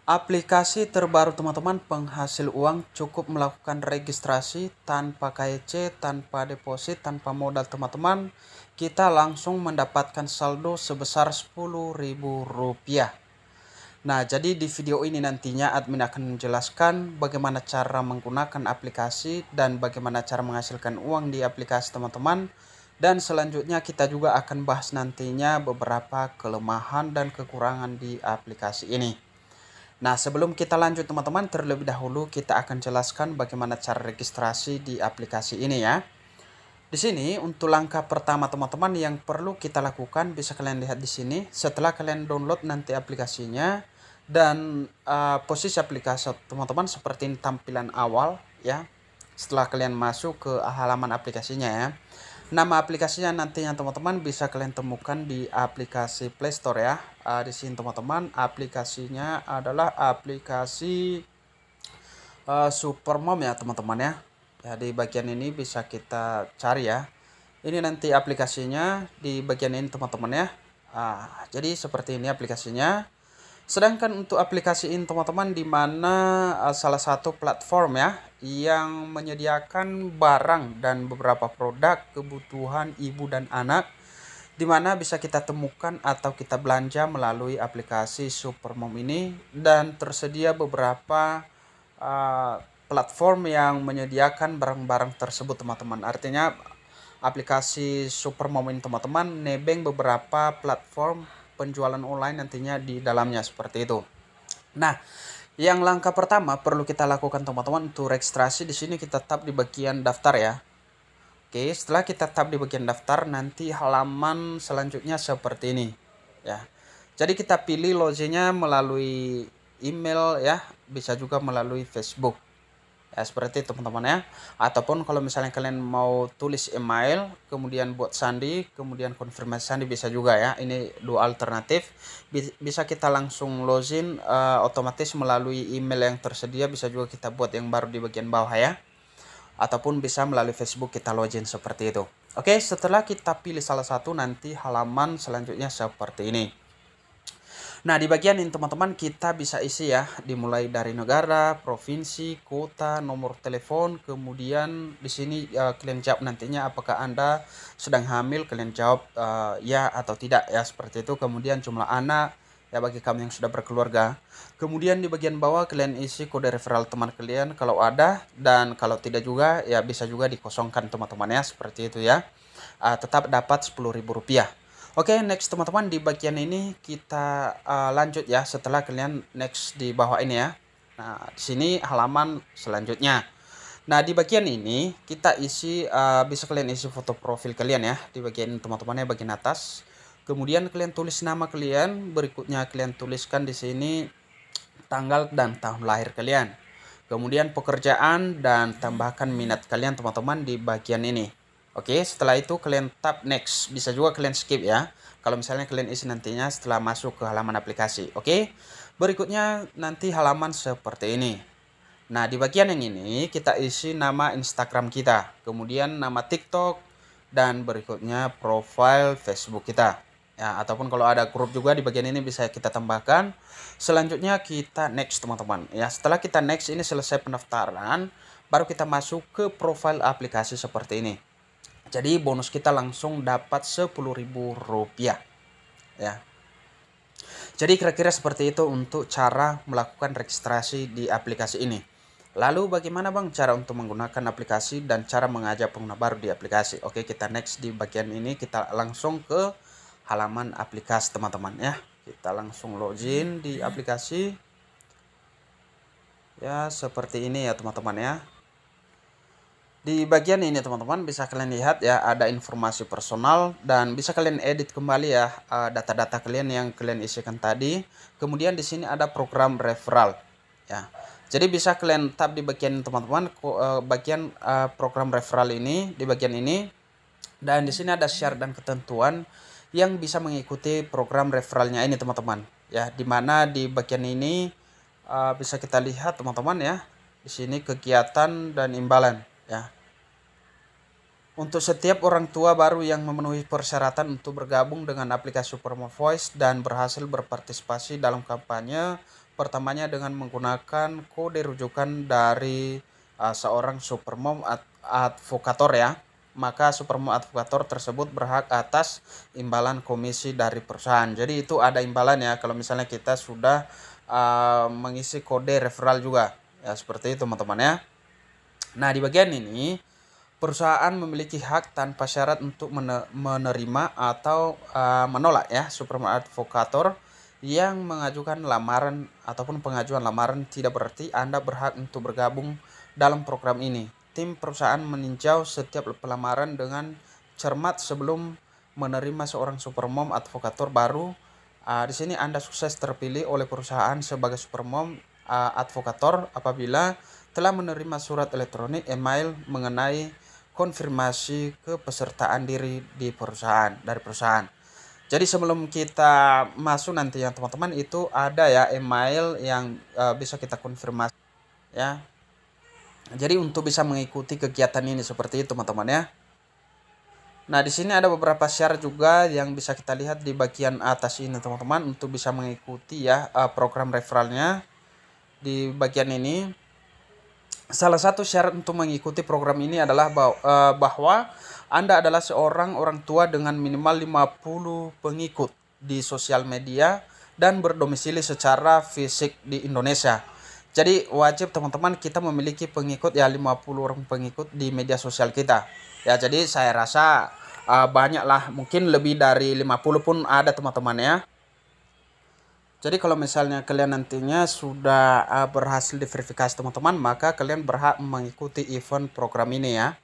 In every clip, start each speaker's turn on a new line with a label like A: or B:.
A: Aplikasi terbaru teman-teman penghasil uang cukup melakukan registrasi tanpa KYC, tanpa deposit, tanpa modal teman-teman. Kita langsung mendapatkan saldo sebesar Rp10.000. Nah, jadi di video ini nantinya admin akan menjelaskan bagaimana cara menggunakan aplikasi dan bagaimana cara menghasilkan uang di aplikasi teman-teman. Dan selanjutnya kita juga akan bahas nantinya beberapa kelemahan dan kekurangan di aplikasi ini. Nah, sebelum kita lanjut teman-teman, terlebih dahulu kita akan jelaskan bagaimana cara registrasi di aplikasi ini ya. Di sini untuk langkah pertama teman-teman yang perlu kita lakukan bisa kalian lihat di sini. Setelah kalian download nanti aplikasinya dan posisi aplikasi teman-teman seperti ini tampilan awal ya. Setelah kalian masuk ke halaman aplikasinya ya. Nama aplikasinya nantinya teman-teman bisa kalian temukan di aplikasi Play Store ya. Di sini teman-teman aplikasinya adalah aplikasi Supermom ya teman-teman ya. Ya di bagian ini bisa kita cari ya. Ini nanti aplikasinya di bagian ini teman-teman ya. Jadi seperti ini aplikasinya. Sedangkan untuk aplikasi ini teman-teman di mana salah satu platform ya yang menyediakan barang dan beberapa produk kebutuhan ibu dan anak di mana bisa kita temukan atau kita belanja melalui aplikasi Supermom ini, dan tersedia beberapa platform yang menyediakan barang-barang tersebut teman-teman. Artinya aplikasi Supermom ini teman-teman nebeng beberapa platform penjualan online nantinya di dalamnya seperti itu. Nah, yang langkah pertama perlu kita lakukan teman-teman untuk registrasi. Di sini kita tap di bagian daftar ya. Oke, setelah kita tap di bagian daftar nanti halaman selanjutnya seperti ini ya. Jadi kita pilih loginnya melalui email ya, bisa juga melalui Facebook. Ya seperti itu teman-teman ya. Ataupun kalau misalnya kalian mau tulis email kemudian buat sandi kemudian konfirmasi sandi bisa juga ya. Ini dua alternatif. Bisa kita langsung login otomatis melalui email yang tersedia, bisa juga kita buat yang baru di bagian bawah ya. Ataupun bisa melalui Facebook kita login seperti itu. Oke, setelah kita pilih salah satu nanti halaman selanjutnya seperti ini. Nah, di bagian ini teman-teman kita bisa isi ya, dimulai dari negara, provinsi, kota, nomor telepon, kemudian di sini kalian jawab nantinya apakah Anda sedang hamil, kalian jawab ya atau tidak ya, seperti itu. Kemudian jumlah anak ya bagi kamu yang sudah berkeluarga. Kemudian di bagian bawah kalian isi kode referral teman kalian kalau ada, dan kalau tidak juga ya bisa juga dikosongkan teman-teman ya, seperti itu ya. Tetap dapat Rp10.000. Oke, next teman-teman, di bagian ini kita lanjut ya setelah kalian next di bawah ini ya. Nah, di sini halaman selanjutnya. Nah, di bagian ini kita isi bisa kalian isi foto profil kalian ya di bagian teman-teman ya, bagian atas. Kemudian kalian tulis nama kalian, berikutnya kalian tuliskan di sini tanggal dan tahun lahir kalian. Kemudian pekerjaan dan tambahkan minat kalian teman-teman di bagian ini. Oke, setelah itu kalian tap next. Bisa juga kalian skip ya, kalau misalnya kalian isi nantinya setelah masuk ke halaman aplikasi. Oke, berikutnya nanti halaman seperti ini. Nah, di bagian yang ini kita isi nama Instagram kita, kemudian nama TikTok, dan berikutnya profile Facebook kita ya. Ataupun kalau ada grup juga di bagian ini bisa kita tambahkan. Selanjutnya kita next teman-teman ya. Setelah kita next ini selesai pendaftaran, baru kita masuk ke profile aplikasi seperti ini. Jadi bonus kita langsung dapat Rp10.000 ya. Jadi kira-kira seperti itu untuk cara melakukan registrasi di aplikasi ini. Lalu bagaimana Bang cara untuk menggunakan aplikasi dan cara mengajak pengguna baru di aplikasi? Oke, kita next di bagian ini, kita langsung ke halaman aplikasi teman-teman ya. Kita langsung login di aplikasi. Ya, seperti ini ya teman-teman ya. Di bagian ini teman-teman bisa kalian lihat ya, ada informasi personal dan bisa kalian edit kembali ya data-data kalian yang kalian isikan tadi. Kemudian di sini ada program referral ya. Jadi bisa kalian tab di bagian teman-teman bagian program referral ini di bagian ini, dan di sini ada syarat dan ketentuan yang bisa mengikuti program referralnya ini teman-teman ya. Dimana di bagian ini bisa kita lihat teman-teman ya, di sini kegiatan dan imbalan ya. Untuk setiap orang tua baru yang memenuhi persyaratan untuk bergabung dengan aplikasi Supermom Voice dan berhasil berpartisipasi dalam kampanye pertamanya dengan menggunakan kode rujukan dari seorang supermom advokator ya. Maka supermom advokator tersebut berhak atas imbalan komisi dari perusahaan. Jadi itu ada imbalan ya kalau misalnya kita sudah mengisi kode referral juga. Ya seperti itu teman-teman ya. Nah di bagian ini perusahaan memiliki hak tanpa syarat untuk menerima atau menolak ya supermom advokator yang mengajukan lamaran ataupun pengajuan lamaran. Tidak berarti Anda berhak untuk bergabung dalam program ini. Tim perusahaan meninjau setiap pelamaran dengan cermat sebelum menerima seorang supermom advokator baru. Di sini Anda sukses terpilih oleh perusahaan sebagai supermom advokator apabila telah menerima surat elektronik email mengenai konfirmasi kepesertaan diri di dari perusahaan. Jadi sebelum kita masuk nanti ya teman-teman, itu ada ya email yang bisa kita konfirmasi ya. Jadi untuk bisa mengikuti kegiatan ini seperti itu teman-teman ya. Nah di sini ada beberapa syarat juga yang bisa kita lihat di bagian atas ini teman-teman untuk bisa mengikuti ya program referralnya di bagian ini. Salah satu syarat untuk mengikuti program ini adalah bahwa Anda adalah seorang orang tua dengan minimal 50 pengikut di sosial media dan berdomisili secara fisik di Indonesia. Jadi wajib teman-teman kita memiliki pengikut ya 50 orang pengikut di media sosial kita. Ya jadi saya rasa banyaklah, mungkin lebih dari 50 pun ada teman-teman ya. Jadi kalau misalnya kalian nantinya sudah berhasil diverifikasi teman-teman, maka kalian berhak mengikuti event program ini ya.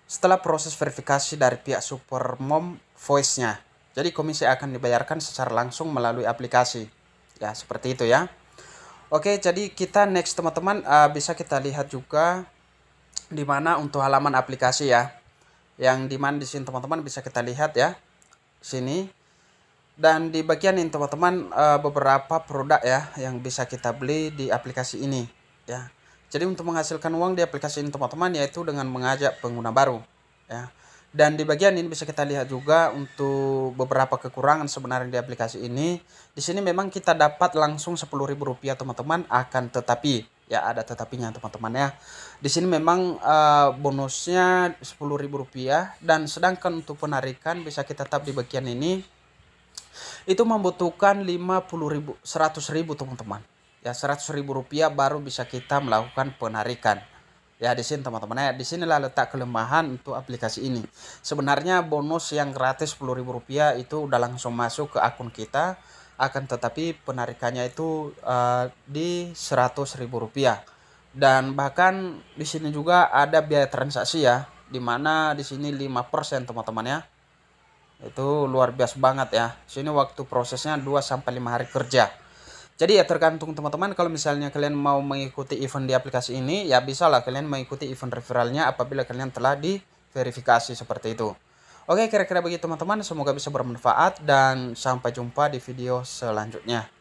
A: Setelah proses verifikasi dari pihak Supermom Voice-nya. Jadi komisi akan dibayarkan secara langsung melalui aplikasi. Ya, seperti itu ya. Oke, jadi kita next teman-teman, bisa kita lihat juga di mana untuk halaman aplikasi ya. Yang di mana di sini teman-teman bisa kita lihat ya. Sini. Dan di bagian ini teman-teman beberapa produk ya yang bisa kita beli di aplikasi ini ya. Jadi untuk menghasilkan uang di aplikasi ini teman-teman yaitu dengan mengajak pengguna baru ya. Dan di bagian ini bisa kita lihat juga untuk beberapa kekurangan sebenarnya di aplikasi ini. Di sini memang kita dapat langsung Rp10.000 teman-teman, akan tetapi ya ada tetapinya teman-teman ya. Di sini memang bonusnya Rp10.000 dan sedangkan untuk penarikan bisa kita tap di bagian ini. Itu membutuhkan 100.000 teman-teman ya, Rp100.000 baru bisa kita melakukan penarikan ya. Di sini teman-teman ya, disinilah letak kelemahan untuk aplikasi ini. Sebenarnya bonus yang gratis Rp10.000 itu udah langsung masuk ke akun kita, akan tetapi penarikannya itu di Rp100.000 dan bahkan di sini juga ada biaya transaksi ya, dimana di sini 5% teman-teman ya. Itu luar biasa banget ya. Sini waktu prosesnya 2-5 hari kerja. Jadi ya tergantung teman-teman, kalau misalnya kalian mau mengikuti event di aplikasi ini ya bisa lah kalian mengikuti event referralnya apabila kalian telah diverifikasi seperti itu. Oke, kira-kira begitu teman-teman, semoga bisa bermanfaat dan sampai jumpa di video selanjutnya.